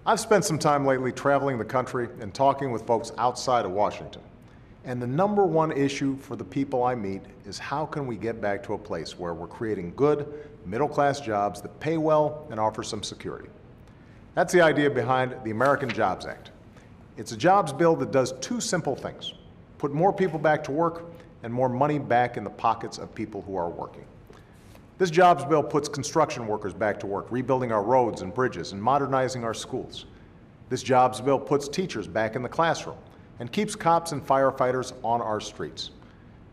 I've spent some time lately traveling the country and talking with folks outside of Washington. And the number one issue for the people I meet is how can we get back to a place where we're creating good, middle-class jobs that pay well and offer some security. That's the idea behind the American Jobs Act. It's a jobs bill that does two simple things: put more people back to work and more money back in the pockets of people who are working. This jobs bill puts construction workers back to work, rebuilding our roads and bridges and modernizing our schools. This jobs bill puts teachers back in the classroom and keeps cops and firefighters on our streets.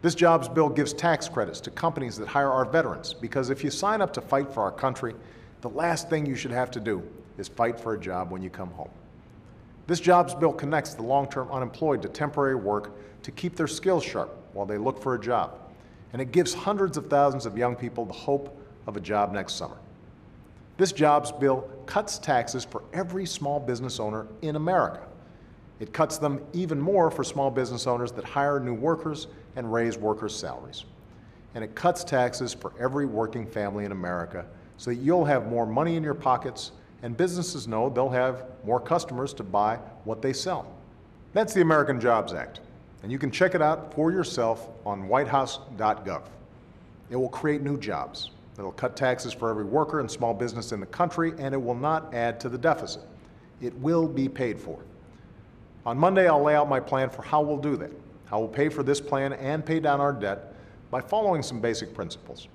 This jobs bill gives tax credits to companies that hire our veterans, because if you sign up to fight for our country, the last thing you should have to do is fight for a job when you come home. This jobs bill connects the long-term unemployed to temporary work to keep their skills sharp while they look for a job. And it gives hundreds of thousands of young people the hope of a job next summer. This jobs bill cuts taxes for every small business owner in America. It cuts them even more for small business owners that hire new workers and raise workers' salaries. And it cuts taxes for every working family in America so that you'll have more money in your pockets and businesses know they'll have more customers to buy what they sell. That's the American Jobs Act, and you can check it out for yourself on whitehouse.gov. It will create new jobs. It'll cut taxes for every worker and small business in the country, and it will not add to the deficit. It will be paid for. On Monday, I'll lay out my plan for how we'll do that, how we'll pay for this plan and pay down our debt by following some basic principles,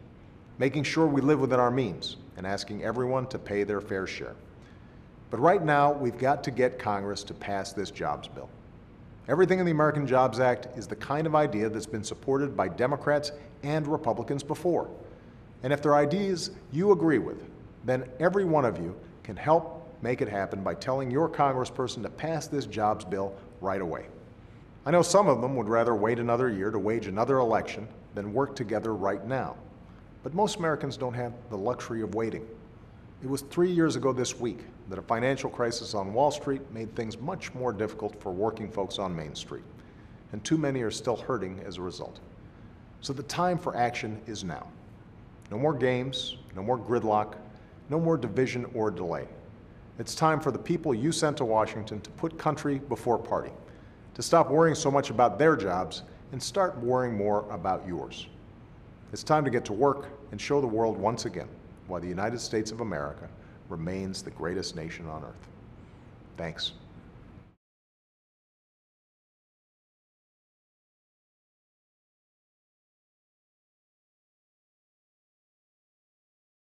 making sure we live within our means and asking everyone to pay their fair share. But right now, we've got to get Congress to pass this jobs bill. Everything in the American Jobs Act is the kind of idea that's been supported by Democrats and Republicans before. And if they're ideas you agree with, then every one of you can help make it happen by telling your congressperson to pass this jobs bill right away. I know some of them would rather wait another year to wage another election than work together right now. But most Americans don't have the luxury of waiting. It was 3 years ago this week that a financial crisis on Wall Street made things much more difficult for working folks on Main Street, and too many are still hurting as a result. So the time for action is now. No more games, no more gridlock, no more division or delay. It's time for the people you sent to Washington to put country before party, to stop worrying so much about their jobs and start worrying more about yours. It's time to get to work and show the world once again why the United States of America remains the greatest nation on earth. Thanks.